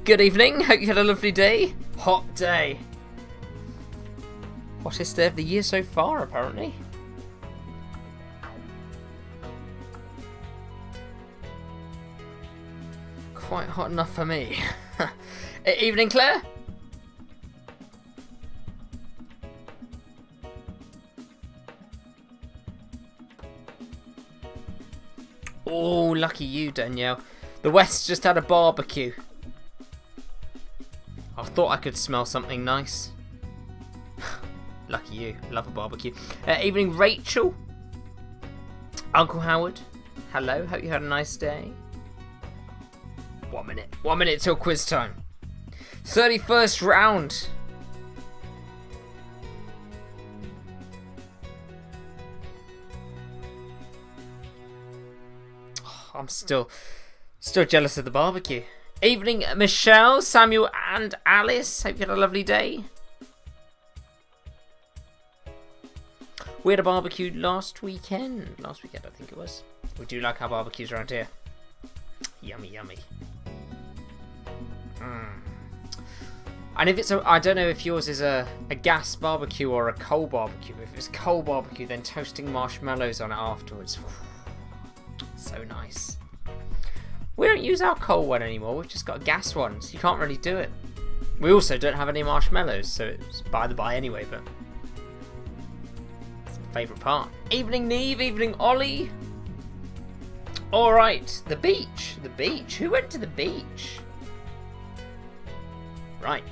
Good evening, hope you had a lovely day. Hot day. Hottest day of the year so far, apparently. Quite hot enough for me. Evening, Claire. Oh, lucky you, Danielle. The West just had a barbecue. I thought I could smell something nice. Lucky you. Love a barbecue. Evening, Rachel. Uncle Howard. Hello. Hope you had a nice day. 1 minute. 1 minute till quiz time. 31st round. Oh, I'm still jealous of the barbecue. Evening, Michelle, Samuel, and Alice. Hope you had a lovely day. We had a barbecue last weekend. Last weekend, I think it was. We do like our barbecues around here. Yummy, yummy. And if it's I don't know if yours is a gas barbecue or a coal barbecue. If it's coal barbecue, then toasting marshmallows on it afterwards. So nice. We don't use our coal one anymore. We've just got a gas one, so you can't really do it. We also don't have any marshmallows, so it's by the by anyway, but it's my favourite part. Evening, Neve. Evening, Ollie. Alright, the beach. The beach. Who went to the beach? Right.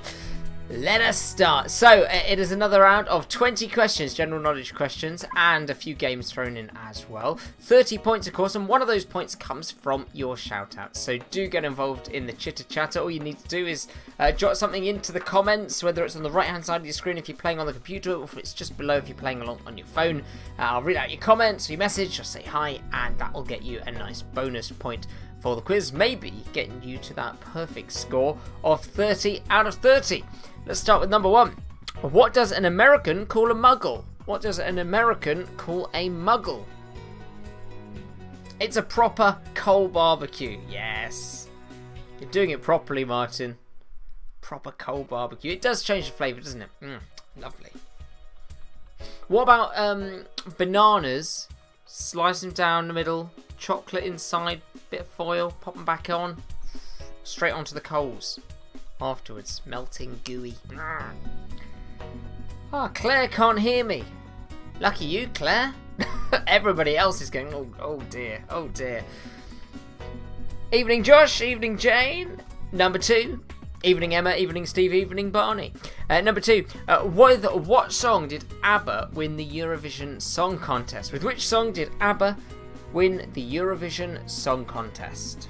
Let us start. So, it is another round of 20 questions, general knowledge questions, and a few games thrown in as well. 30 points, of course, and one of those points comes from your shout-out. So do get involved in the chitter-chatter. All you need to do is jot something into the comments, whether it's on the right-hand side of your screen if you're playing on the computer, or if it's just below if you're playing along on your phone. I'll read out your comments, your message, or say hi, and that will get you a nice bonus point for the quiz, maybe getting you to that perfect score of 30 out of 30. Let's start with number 1. What does an American call a muggle? What does an American call a muggle? It's a proper coal barbecue. Yes. You're doing it properly, Martin. Proper coal barbecue. It does change the flavour, doesn't it? Lovely. What about bananas? Slice them down the middle, chocolate inside, bit of foil, pop them back on, straight onto the coals. Afterwards, melting, gooey. Claire can't hear me. Lucky you, Claire. Everybody else is going, oh dear, oh dear. Evening, Josh. Evening, Jane. Number 2. Evening, Emma. Evening, Steve. Evening, Barney. Number 2. With what song did ABBA win the Eurovision Song Contest? With which song did ABBA win the Eurovision Song Contest?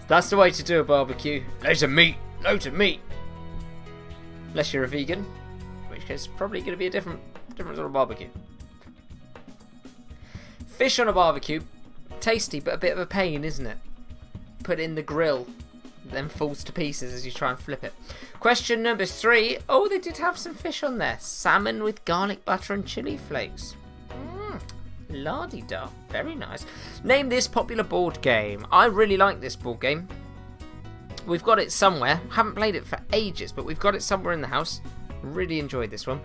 That's the way to do a barbecue. Loads of meat. Loads of meat. Unless you're a vegan, in which case it's probably going to be a different sort of barbecue. Fish on a barbecue. Tasty, but a bit of a pain, isn't it? Put it in the grill, then falls to pieces as you try and flip it. Question number 3. Oh, they did have some fish on there. Salmon with garlic butter and chili flakes. La-di-da. Very nice. Name this popular board game. I really like this board game. We've got it somewhere. Haven't played it for ages, but we've got it somewhere in the house. Really enjoyed this one.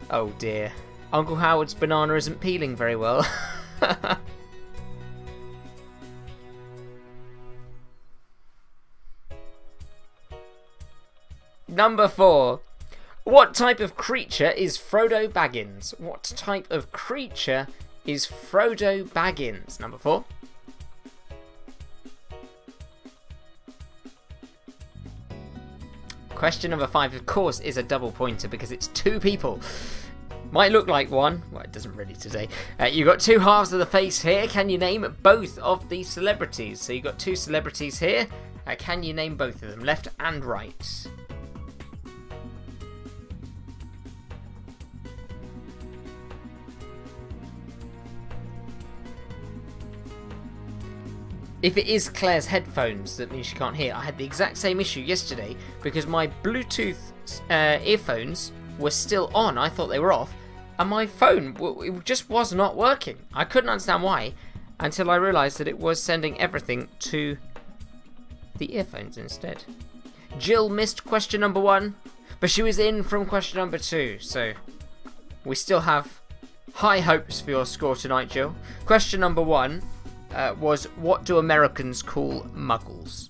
Oh dear. Uncle Howard's banana isn't peeling very well. Number 4. What type of creature is Frodo Baggins? What type of creature is Frodo Baggins? Number 4. Question number 5, of course, is a double pointer because it's 2 people. Might look like one. Well, it doesn't really today. You've got 2 halves of the face here. Can you name both of the celebrities? So you've got 2 celebrities here. Can you name both of them? Left and right. If it is Claire's headphones, that means she can't hear. I had the exact same issue yesterday because my Bluetooth earphones were still on. I thought they were off, and my phone, it just was not working. I couldn't understand why until I realised that it was sending everything to the earphones instead. Jill missed question number 1, but she was in from question number 2, so we still have high hopes for your score tonight, Jill. Question number 1 was, what do Americans call muggles?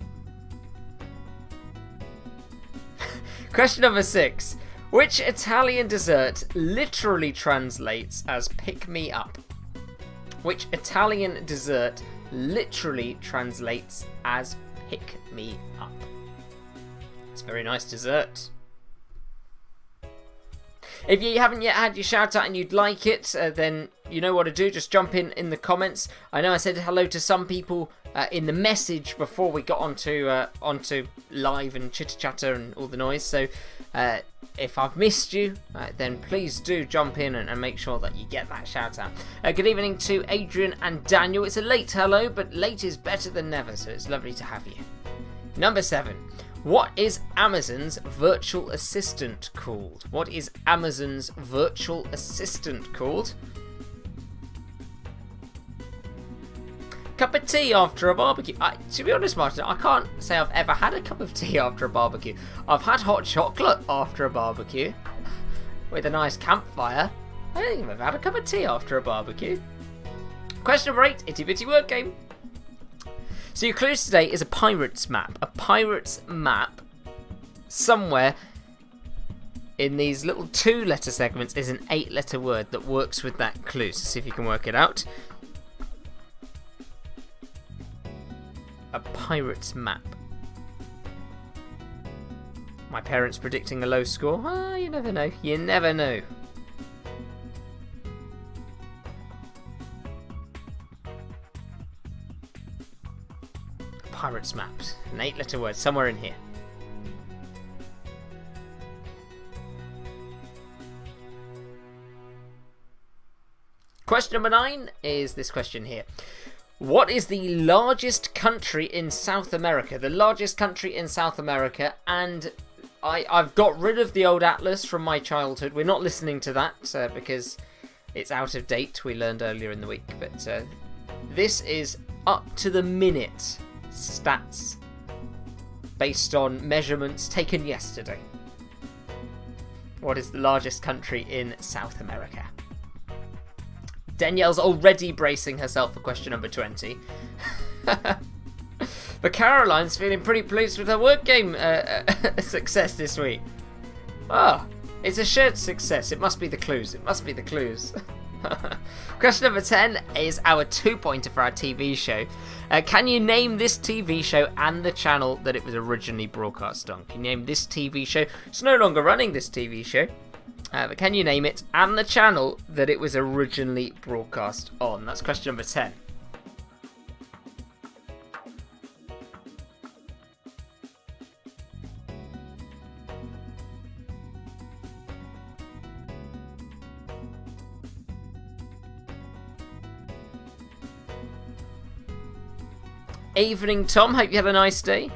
Question number 6. Which Italian dessert literally translates as pick me up? Which Italian dessert literally translates as pick me up? It's a very nice dessert. If you haven't yet had your shout out and you'd like it, then you know what to do. Just jump in the comments. I know I said hello to some people in the message before we got onto live and chitter chatter and all the noise. So if I've missed you, then please do jump in and make sure that you get that shout out. Good evening to Adrian and Daniel. It's a late hello, but late is better than never, so it's lovely to have you. Number 7. What is Amazon's virtual assistant called? What is Amazon's virtual assistant called? Cup of tea after a barbecue. To be honest, Martin, I can't say I've ever had a cup of tea after a barbecue. I've had hot chocolate after a barbecue with a nice campfire. I don't think I've had a cup of tea after a barbecue. Question number 8, Itty Bitty Word Game. So your clues today is a pirate's map. A pirate's map somewhere in these little 2-letter segments is an 8-letter word that works with that clue. So see if you can work it out. A pirate's map. My parents predicting a low score. You never know. You never know. Pirates maps. An 8-letter word somewhere in here. Question number 9 is this question here. What is the largest country in South America? The largest country in South America, and I've got rid of the old atlas from my childhood. We're not listening to that because it's out of date. We learned earlier in the week, but this is up to the minute stats based on measurements taken yesterday. What is the largest country in South America? Danielle's already bracing herself for question number 20. But Caroline's feeling pretty pleased with her word game success this week. It's a shared success. It must be the clues. It must be the clues. Question number 10 is our 2-pointer for our TV show. Can you name this TV show and the channel that it was originally broadcast on? Can you name this TV show? It's no longer running, this TV show. But can you name it and the channel that it was originally broadcast on? That's question number 10. Evening, Tom. Hope you had a nice day.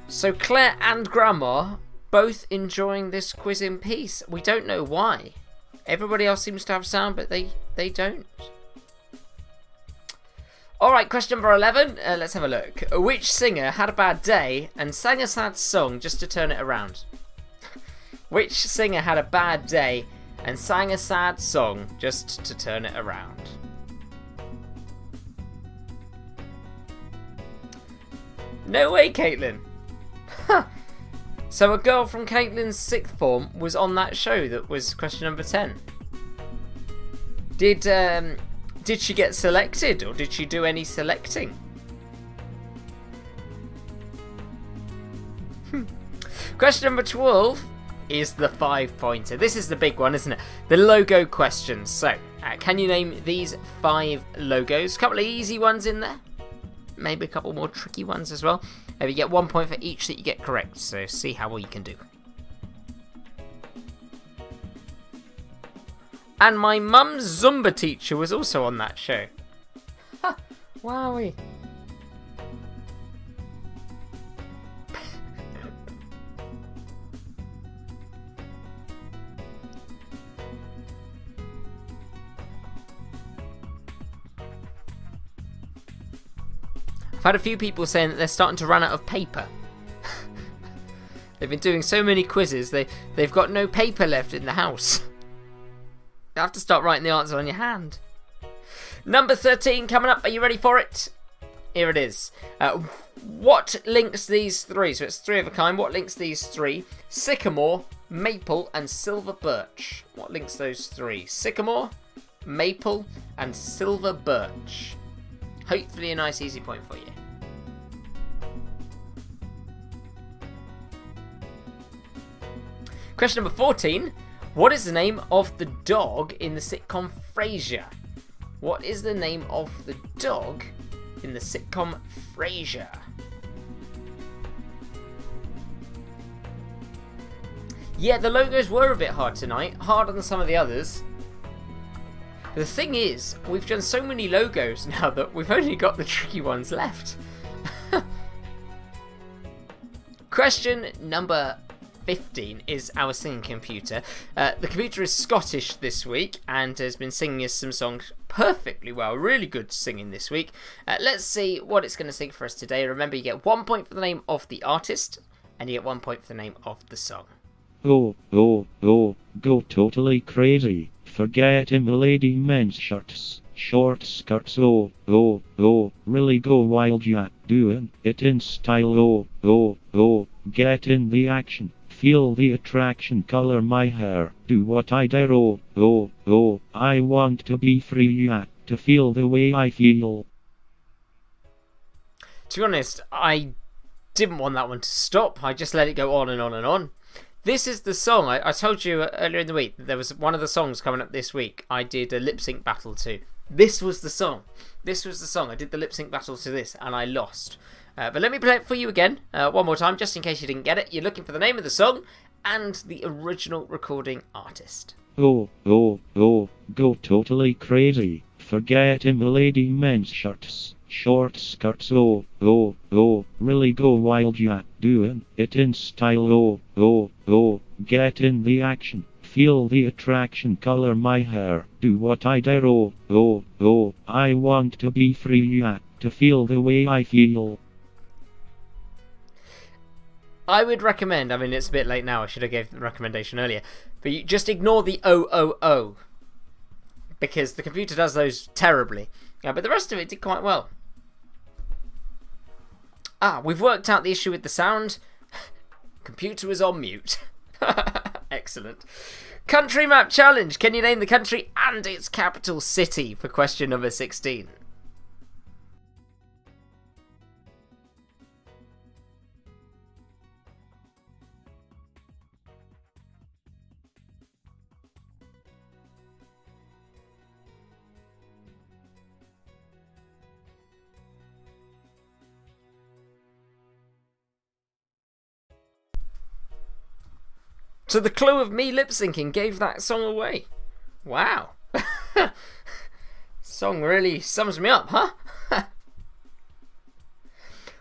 So Claire and Grandma both enjoying this quiz in peace. We don't know why. Everybody else seems to have sound, but they don't. Alright, question number 11. Let's have a look. Which singer had a bad day and sang a sad song just to turn it around? Which singer had a bad day and sang a sad song just to turn it around? No way, Caitlin. So a girl from Caitlin's sixth form was on that show that was question number 10. Did she get selected or did she do any selecting? Question number 12 is the 5-pointer. This is the big one, isn't it? The logo questions. So, can you name these 5 logos? A couple of easy ones in there. Maybe a couple more tricky ones as well. You get 1 point for each that you get correct. So, see how well you can do. And my mum's Zumba teacher was also on that show. Wowie. I've had a few people saying that they're starting to run out of paper. They've been doing so many quizzes, they've got no paper left in the house. You have to start writing the answer on your hand. Number 13 coming up. Are you ready for it? Here it is. What links these three? So it's three of a kind. What links these three? Sycamore, maple, and silver birch. What links those three? Sycamore, maple, and silver birch. Hopefully a nice easy point for you. Question number 14. What is the name of the dog in the sitcom Frasier? What is the name of the dog in the sitcom Frasier? Yeah, the logos were a bit hard tonight, harder than some of the others. But the thing is, we've done so many logos now that we've only got the tricky ones left. Question number 15 is our singing computer. The computer is Scottish this week and has been singing us some songs perfectly well. Really good singing this week. Let's see what it's going to sing for us today. Remember, you get 1 point for the name of the artist and you get 1 point for the name of the song. Oh, oh, oh, go totally crazy. Forgetting the lady men's shirts, short skirts. Oh, oh, oh, really go wild, yeah, doing it in style. Oh, oh, oh, get in the action. Feel the attraction, color my hair, do what I dare. Oh, oh, oh, I want to be free, yeah, to feel the way I feel. To be honest, I didn't want that one to stop. I just let it go on and on and on. This is the song. I told you earlier in the week that there was one of the songs coming up this week I did a lip sync battle to. This was the song. This was the song. I did the lip sync battle to this and I lost. But let me play it for you again, one more time, just in case you didn't get it. You're looking for the name of the song and the original recording artist. Oh, oh, oh, go totally crazy. Forgetting the lady men's shirts, short skirts. Oh, oh, oh, really go wild, yeah, doing it in style. Oh, oh, oh, get in the action. Feel the attraction, color my hair, do what I dare. Oh, oh, oh, I want to be free, yeah, to feel the way I feel. I would recommend, I mean it's a bit late now, I should have gave the recommendation earlier, but you just ignore the O, because the computer does those terribly. But the rest of it did quite well. We've worked out the issue with the sound. Computer was on mute. Excellent. Country map challenge. Can you name the country and its capital city for question number 16? So the clue of me lip syncing gave that song away. Wow. Song really sums me up, huh?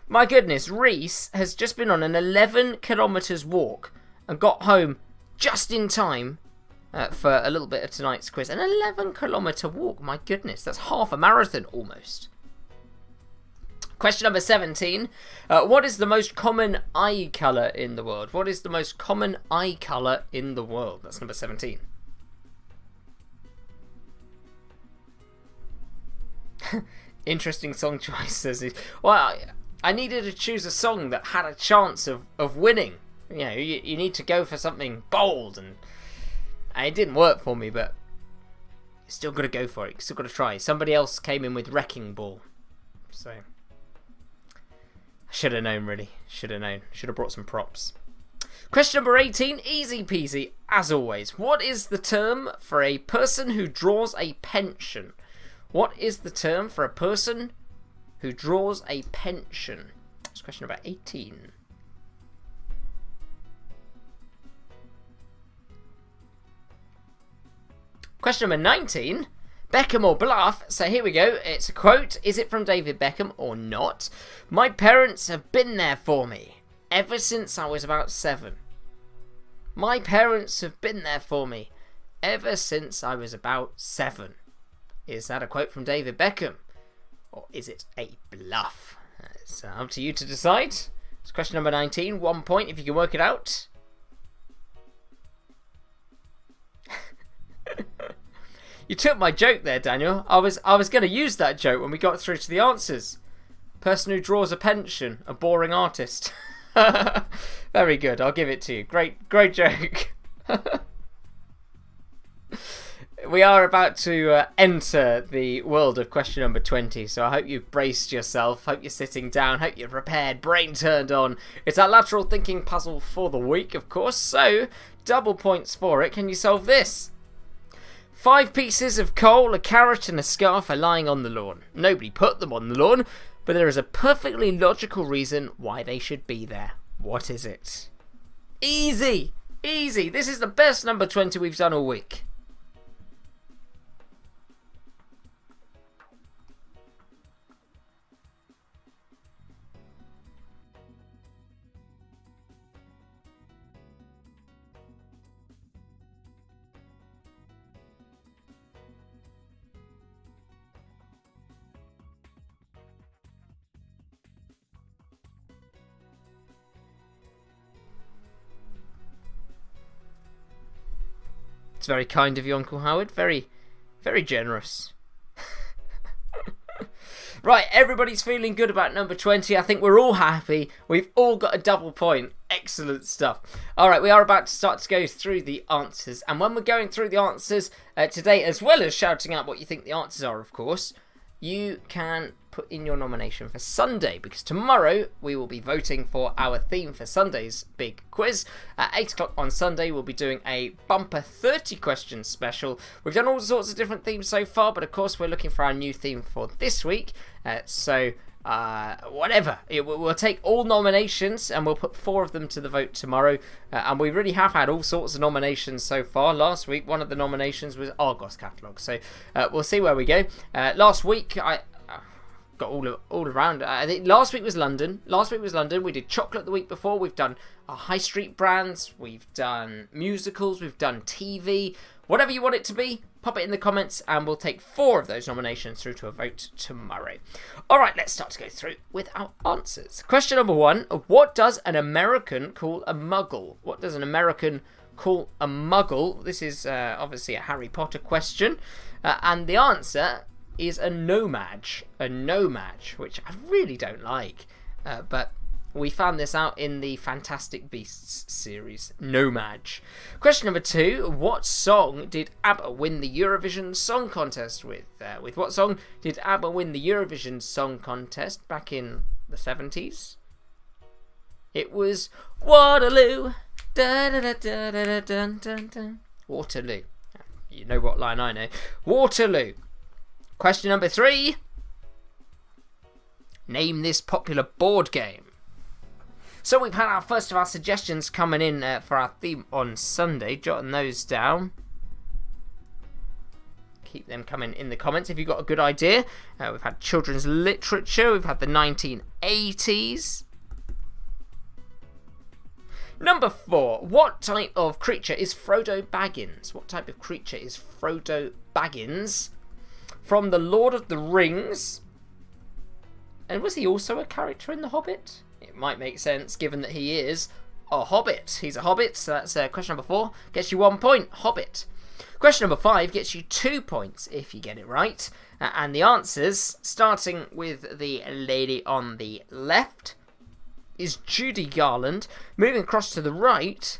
My goodness, Reese has just been on an 11 kilometres walk and got home just in time for a little bit of tonight's quiz. An 11 kilometre walk, my goodness, that's half a marathon almost. Question number 17. What is the most common eye colour in the world? What is the most common eye colour in the world? That's number 17. Interesting song choices. Well, I needed to choose a song that had a chance of winning. You know, you need to go for something bold, and it didn't work for me, but you still got to go for it. Still got to try. Somebody else came in with Wrecking Ball, so I should have known, really. Should have known. Should have brought some props. Question number 18, easy peasy, as always. What is the term for a person who draws a pension? What is the term for a person who draws a pension? That's question number 18. Question number 19. Beckham or bluff? So here we go. It's a quote. Is it from David Beckham or not? My parents have been there for me ever since I was about 7. My parents have been there for me ever since I was about 7. Is that a quote from David Beckham? Or is it a bluff? It's up to you to decide. It's question number 19. 1 point if you can work it out. You took my joke there, Daniel. I was going to use that joke when we got through to the answers. Person who draws a pension, a boring artist. Very good. I'll give it to you. Great joke. We are about to enter the world of question number 20, so I hope you've braced yourself, hope you're sitting down, hope you're prepared, brain turned on. It's our lateral thinking puzzle for the week, of course, so double points for it. Can you solve this? 5 pieces of coal, a carrot and a scarf are lying on the lawn. Nobody put them on the lawn, but there is a perfectly logical reason why they should be there. What is it? Easy! Easy! This is the best number 20 we've done all week. It's very kind of you, Uncle Howard. Very, very generous. Right, everybody's feeling good about number 20. I think we're all happy. We've all got a double point. Excellent stuff. All right, we are about to start to go through the answers. And when we're going through the answers today, as well as shouting out what you think the answers are, of course, you can put in your nomination for Sunday, because tomorrow we will be voting for our theme for Sunday's big quiz. At 8 o'clock on Sunday, we'll be doing a bumper 30 questions special. We've done all sorts of different themes so far, but of course we're looking for our new theme for this week. Whatever. We'll take all nominations and we'll put 4 of them to the vote tomorrow. And we really have had all sorts of nominations so far. Last week, one of the nominations was Argos Catalogue. So we'll see where we go. Last week, I got all around. I think last week was London. We did chocolate the week before. We've done high street brands. We've done musicals. We've done TV. Whatever you want it to be, pop it in the comments and we'll take 4 of those nominations through to a vote tomorrow. Alright, let's start to go through with our answers. Question number 1. What does an American call a muggle? What does an American call a muggle? This is obviously a Harry Potter question. And the answer is a no-maj. A no-maj, which I really don't like. But we found this out in the Fantastic Beasts series. No-maj. Question number 2. What song did ABBA win the Eurovision Song Contest with? With what song did ABBA win the Eurovision Song Contest back in the 70s? It was Waterloo. Waterloo. You know what line I know. Waterloo. Question number 3. Name this popular board game. So we've had our first of our suggestions coming in for our theme on Sunday. Jotting those down. Keep them coming in the comments if you've got a good idea. We've had children's literature. We've had the 1980s. Number 4. What type of creature is Frodo Baggins? What type of creature is Frodo Baggins? From The Lord of the Rings. And was he also a character in The Hobbit? It might make sense given that he is a hobbit. He's a hobbit, so that's question number 4. Gets you 1 point, hobbit. Question number 5 gets you 2 points if you get it right. And the answers, starting with the lady on the left, is Judy Garland. Moving across to the right,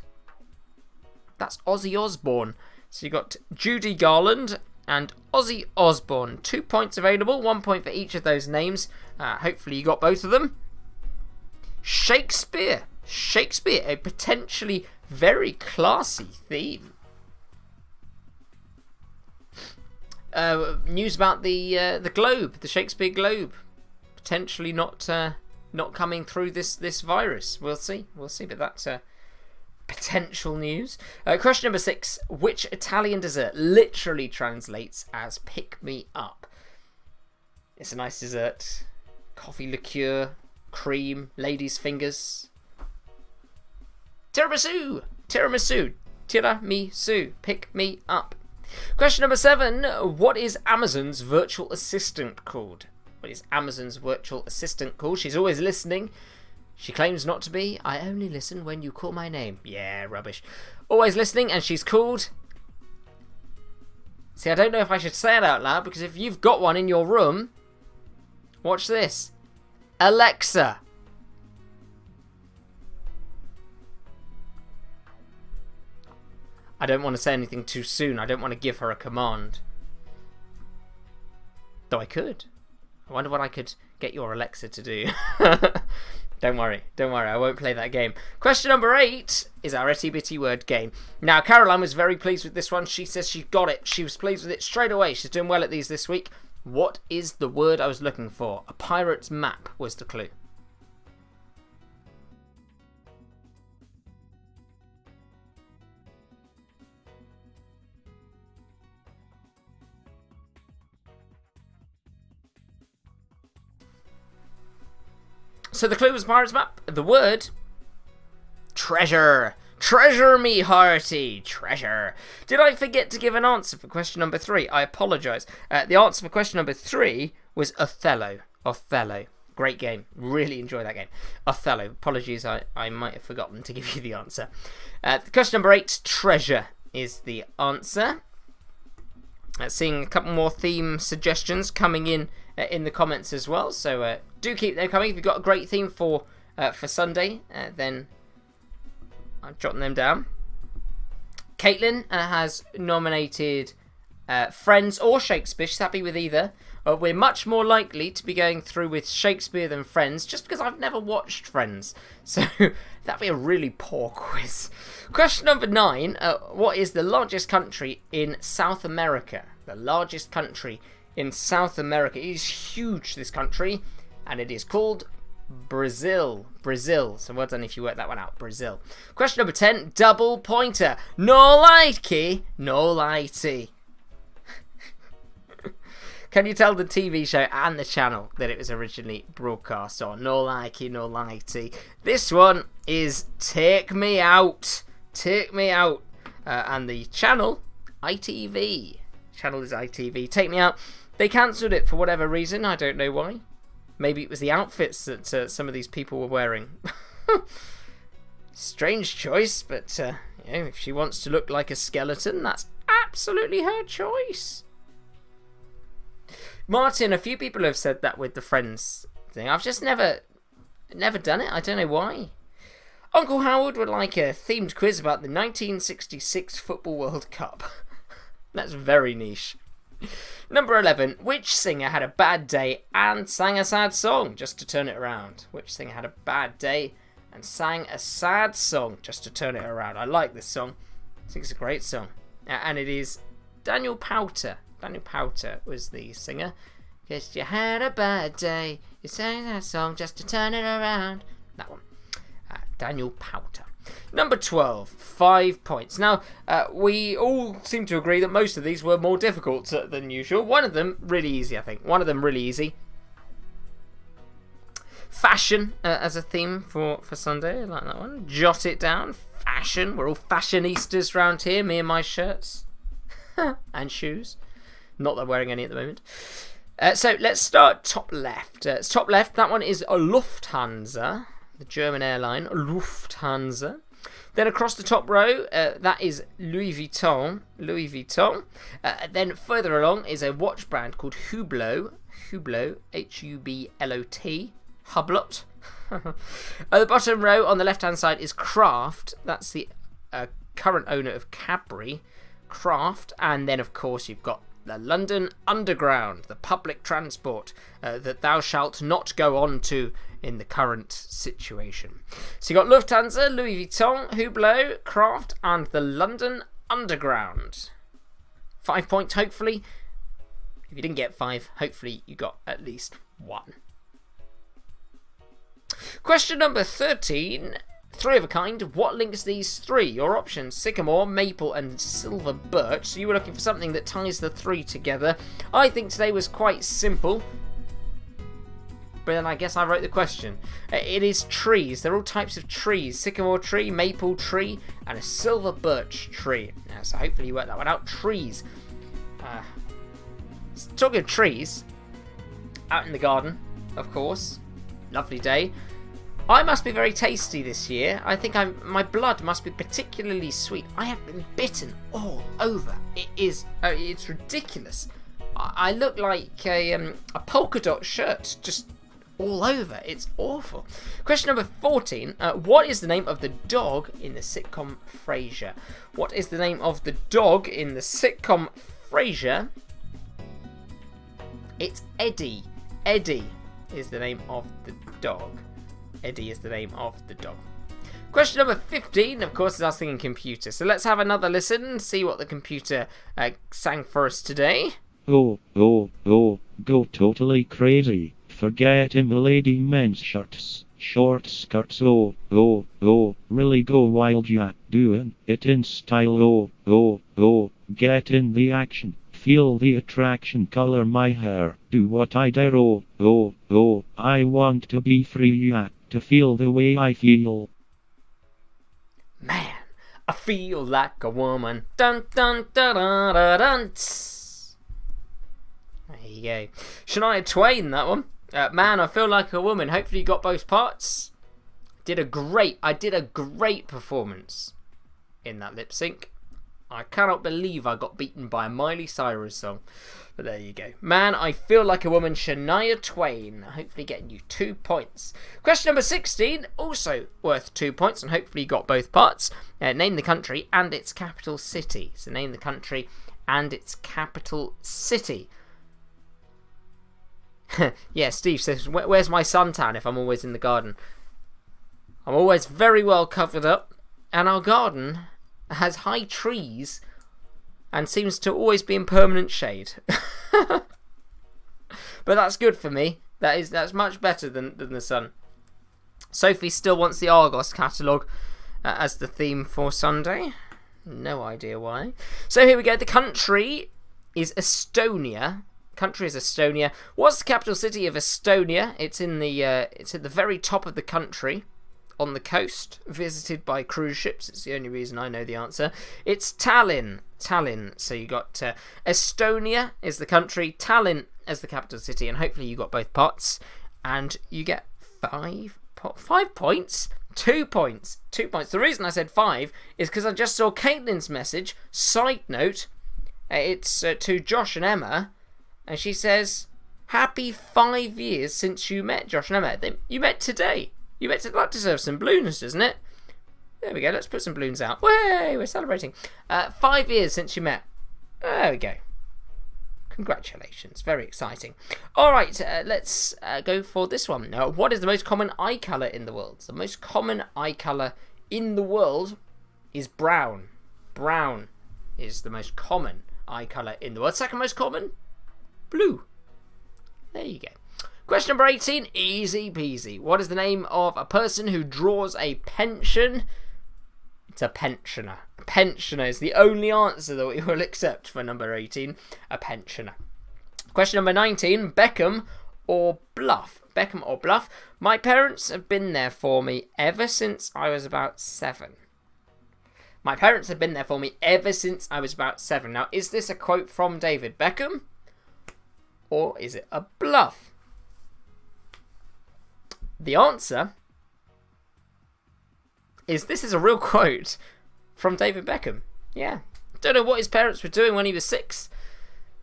that's Ozzy Osbourne. So you've got Judy Garland and Ozzy Osbourne. 2 points available, 1 point for each of those names. Hopefully you got both of them. Shakespeare. Shakespeare, a potentially very classy theme. News about the Globe, the Shakespeare Globe, potentially not coming through this virus. We'll see, but that's potential news. Question number 6. Which Italian dessert literally translates as pick me up? It's a nice dessert. Coffee liqueur, cream, ladies' fingers. Tiramisu. Tiramisu. Pick me up. Question number 7. What is Amazon's virtual assistant called? what is Amazon's virtual assistant called? She's always listening. She claims not to be. I only listen when you call my name. Yeah, rubbish. Always listening, and she's called... See, I don't know if I should say it out loud, because if you've got one in your room... Watch this. Alexa. I don't want to say anything too soon. I don't want to give her a command. Though I could. I wonder what I could get your Alexa to do. Don't worry, I won't play that game. Question number 8 is our Itty Bitty Word game. Now, Caroline was very pleased with this one. She says she got it. She was pleased with it straight away. She's doing well at these this week. What is the word I was looking for? A pirate's map was the clue. So the clue was pirate's map. The word, treasure. Treasure me hearty. Treasure. Did I forget to give an answer for question number 3? I apologise. The answer for question number 3 was Othello. Othello. Great game. Really enjoy that game. Othello. Apologies, I might have forgotten to give you the answer. Question number 8, treasure is the answer. Seeing a couple more theme suggestions coming in the comments as well, so do keep them coming. If you've got a great theme for Sunday, then I'm jotting them down. Caitlin has nominated Friends or Shakespeare. She's happy with either. We're much more likely to be going through with Shakespeare than Friends, just because I've never watched Friends. So that'd be a really poor quiz. Question number 9. What is the largest country in South America? The largest country in South America. It is huge, this country, and it is called Brazil. Brazil. So well done if you worked that one out. Brazil. Question number 10. Double pointer. No likey, no lighty. Can you tell the TV show and the channel that it was originally broadcast on? No likey, no lighty. This one is Take Me Out. Take Me Out. And the channel, ITV. Channel is ITV. Take Me Out. They cancelled it for whatever reason. I don't know why. Maybe it was the outfits that some of these people were wearing. Strange choice, but you know, if she wants to look like a skeleton, that's absolutely her choice. Martin, a few people have said that with the Friends thing. I've just never done it. I don't know why. Uncle Howard would like a themed quiz about the 1966 Football World Cup. That's very niche. Number 11. Which singer had a bad day and sang a sad song just to turn it around? Which singer had a bad day and sang a sad song just to turn it around? I like this song. I think it's a great song. And it is Daniel Powter. Daniel Powter was the singer. Because you had a bad day, you sang that song just to turn it around. That one. Daniel Powter. Number 12, 5 points. Now, we all seem to agree that most of these were more difficult than usual. One of them really easy, I think. One of them really easy. Fashion as a theme for Sunday. I like that one. Jot it down. Fashion. We're all fashionistas round here. Me and my shirts. And shoes. Not that I'm wearing any at the moment. So let's start top left. It's top left. That one is a Lufthansa. The German airline, Lufthansa. Then across the top row, that is Louis Vuitton. Louis Vuitton. Then further along is a watch brand called Hublot. Hublot, Hublot. Hublot. At the bottom row on the left-hand side is Kraft. That's the current owner of Cadbury. Kraft. And then, of course, you've got the London Underground, the public transport that thou shalt not go on to in the current situation. So you've got Lufthansa, Louis Vuitton, Hublot, Kraft, and the London Underground. 5 points, hopefully. If you didn't get 5, hopefully you got at least 1. Question number 13. 3 of a kind. What links these 3? Your options: sycamore, maple, and silver birch. So you were looking for something that ties the 3 together. I think today was quite simple, but then I guess I wrote the question. It is trees. They're all types of trees. Sycamore tree, maple tree, and a silver birch tree. So hopefully you worked that one out. Trees. Talking of trees, out in the garden, of course. Lovely day. I must be very tasty this year. I think my blood must be particularly sweet. I have been bitten all over. It's ridiculous. I look like a polka dot shirt, just all over. It's awful. Question number 14. What is the name of the dog in the sitcom Frasier? What is the name of the dog in the sitcom Frasier? It's Eddie. Eddie is the name of the dog. Eddie is the name of the dog. Question number 15, of course, is asking in computer. So let's have another listen and see what the computer sang for us today. Oh, go totally crazy. Forget him, lady men's shirts, short skirts. Oh, really go wild, yeah, doing it in style. Oh, get in the action, feel the attraction, color my hair, do what I dare. Oh, I want to be free, yeah, to feel the way I feel. Man, I feel like a woman. Dun dun dun dun dun dun. There you go. Shania Twain, that one. Man, I feel like a woman. Hopefully you got both parts. I did a great performance in that lip sync. I cannot believe I got beaten by a Miley Cyrus song. But there you go. Man, I feel like a woman, Shania Twain. Hopefully getting you 2 points. Question number 16, also worth 2 points, and hopefully you got both parts. Name the country and its capital city. So name the country and its capital city. Yeah, Steve says, where's my suntan if I'm always in the garden? I'm always very well covered up, and our garden has high trees and seems to always be in permanent shade. But that's good for me. That's much better than the sun. Sophie still wants the Argos catalogue as the theme for Sunday. No idea why. So here we go. The country is Estonia. What's the capital city of Estonia? It's at the very top of the country, on the coast, visited by cruise ships. It's the only reason I know the answer. It's Tallinn. So you got Estonia is the country, Tallinn as the capital city, and hopefully you got both parts, and you get 5 points. 2 points. The reason I said 5 is because I just saw Caitlin's message. Side note, it's to Josh and Emma. And she says, happy 5 years since you met, Josh and Emma. You met today. That deserves some balloons, doesn't it? There we go. Let's put some balloons out. Way, we're celebrating. 5 years since you met. There we go. Congratulations. Very exciting. All right, let's go for this one. Now, what is the most common eye colour in the world? The most common eye colour in the world is brown. Brown is the most common eye colour in the world. Second most common? Blue. There you go. Question number 18, easy peasy. What is the name of a person who draws a pension? It's a pensioner. A pensioner is the only answer that we will accept for number 18. A pensioner. Question number 19, Beckham or Bluff? Beckham or Bluff? My parents have been there for me ever since I was about 7. My parents have been there for me ever since I was about 7. Now, is this a quote from David Beckham? Or is it a bluff? The answer is this is a real quote from David Beckham. Yeah. Don't know what his parents were doing when he was 6,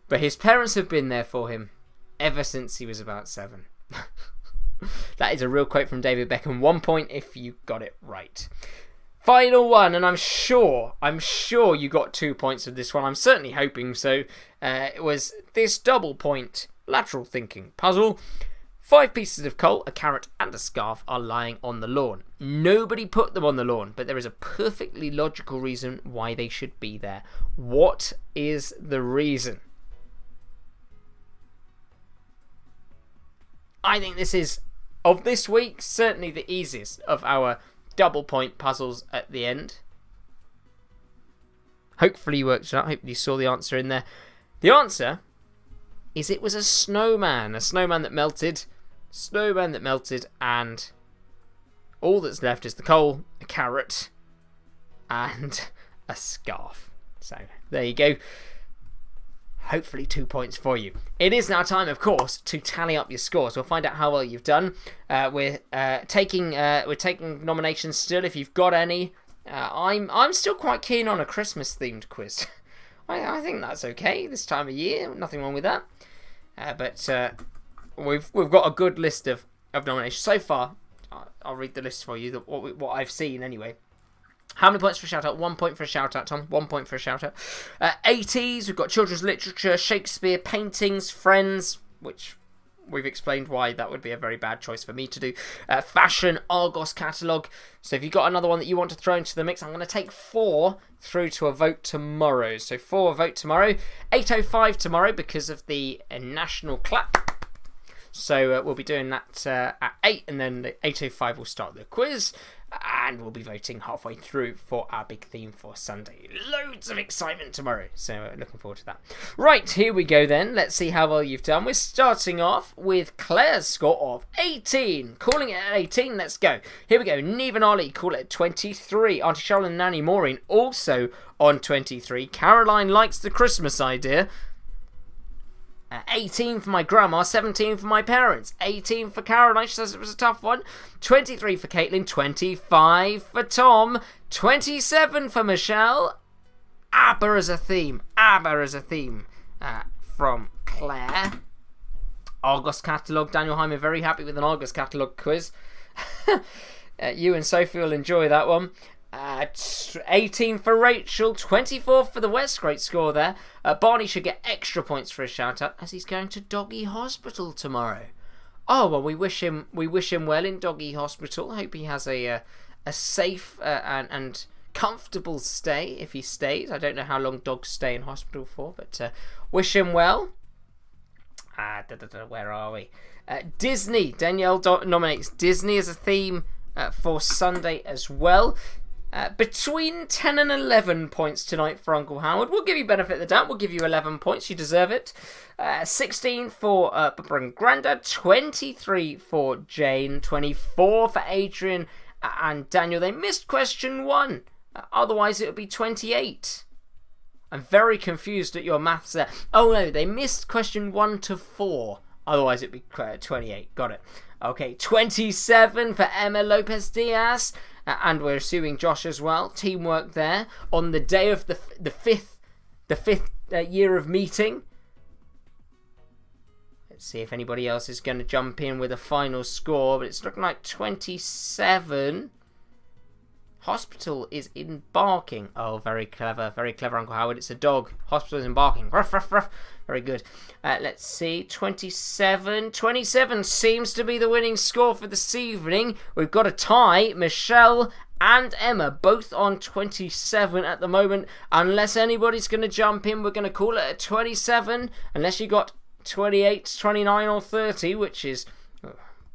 but his parents have been there for him ever since he was about 7. That is a real quote from David Beckham. 1 point if you got it right. Final one, and I'm sure you got 2 points of this one. I'm certainly hoping so. It was this double point lateral thinking puzzle. 5 pieces of coal, a carrot and a scarf are lying on the lawn. Nobody put them on the lawn, but there is a perfectly logical reason why they should be there. What is the reason? I think this is, of this week, certainly the easiest of our double point puzzles at the end. Hopefully you worked it out. Hopefully you saw the answer in there. The answer is it was a snowman. A snowman that melted. And all that's left is the coal, a carrot, and a scarf. So there you go. hopefully 2 points for you. It is now time, of course, to tally up your scores. We'll find out how well you've done. We're taking nominations still if you've got any. I'm still quite keen on a Christmas themed quiz. I think that's okay this time of year. Nothing wrong with that. But we've got a good list of nominations so far. I'll read the list for you. What I've seen anyway. How many points for a shout out? 1 point for a shout out, Tom. 1 point for a shout out. 80s, we've got children's literature, Shakespeare, paintings, Friends, which we've explained why that would be a very bad choice for me to do. Fashion, Argos catalogue. So if you've got another one that you want to throw into the mix, I'm going to take 4 through to a vote tomorrow. So 4 vote tomorrow. 8:05 tomorrow because of the national clap. So we'll be doing that at 8, and then at 8:05 we'll start the quiz. And we'll be voting halfway through for our big theme for Sunday. Loads of excitement tomorrow, so looking forward to that. Right, here we go then. Let's see how well you've done. We're starting off with Claire's score of 18. Calling it at 18, let's go. Here we go. Neve and Ollie call it 23. Auntie Charlotte and Nanny Maureen also on 23. Caroline likes the Christmas idea. 18 for my grandma, 17 for my parents, 18 for Caroline, she says it was a tough one, 23 for Caitlin, 25 for Tom, 27 for Michelle, ABBA as a theme from Claire. Argos catalogue, Daniel Hyman very happy with an Argos catalogue quiz. You and Sophie will enjoy that one. 18 for Rachel, 24 for the West. Great score there. Barney should get extra points for a shout out as he's going to Doggy Hospital tomorrow. Oh well, we wish him well in Doggy Hospital. Hope he has a safe and comfortable stay if he stays. I don't know how long dogs stay in hospital for, but wish him well. Where are we? Disney. Danielle nominates Disney as a theme for Sunday as well. Between 10 and 11 points tonight for Uncle Howard. We'll give you benefit of the doubt. We'll give you 11 points. You deserve it. 16 for Papa and Grandad. 23 for Jane. 24 for Adrian and Daniel. They missed question 1. Otherwise, it would be 28. I'm very confused at your maths there. Oh, no. They missed question 1 to 4. Otherwise, it would be 28. Got it. Okay. 27 for Emma Lopez Diaz. And we're assuming Josh as well. Teamwork there on the day of the fifth year of meeting. Let's see if anybody else is going to jump in with a final score. But it's looking like 27. Hospital is embarking. Oh, very clever, Uncle Howard. It's a dog. Hospital is embarking. Ruff, ruff, ruff. Very good. Let's see. 27. 27 seems to be the winning score for this evening. We've got a tie. Michelle and Emma both on 27 at the moment. Unless anybody's going to jump in, we're going to call it a 27. Unless you got 28, 29 or 30, which is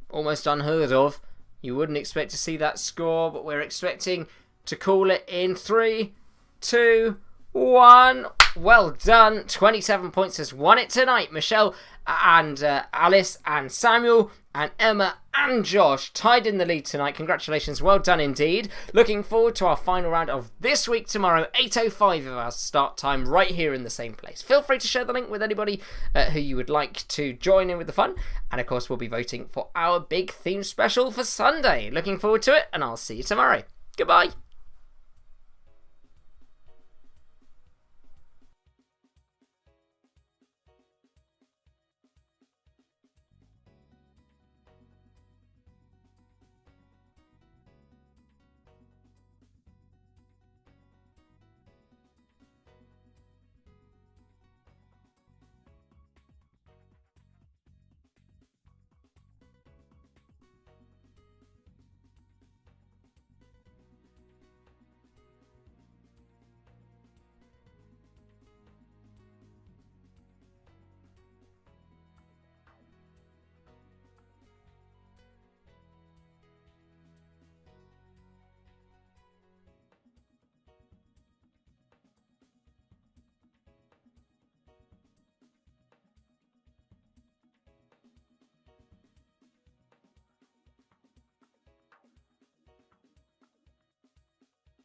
almost unheard of. You wouldn't expect to see that score, but we're expecting to call it in 3, 2, 1. Well done. 27 points has won it tonight. Michelle and Alice and Samuel and Emma and Josh tied in the lead tonight. Congratulations. Well done indeed. Looking forward to our final round of this week tomorrow, 8:05 of our start time, right here in the same place. Feel free to share the link with anybody who you would like to join in with the fun. And of course, we'll be voting for our big theme special for Sunday. Looking forward to it, and I'll see you tomorrow. Goodbye.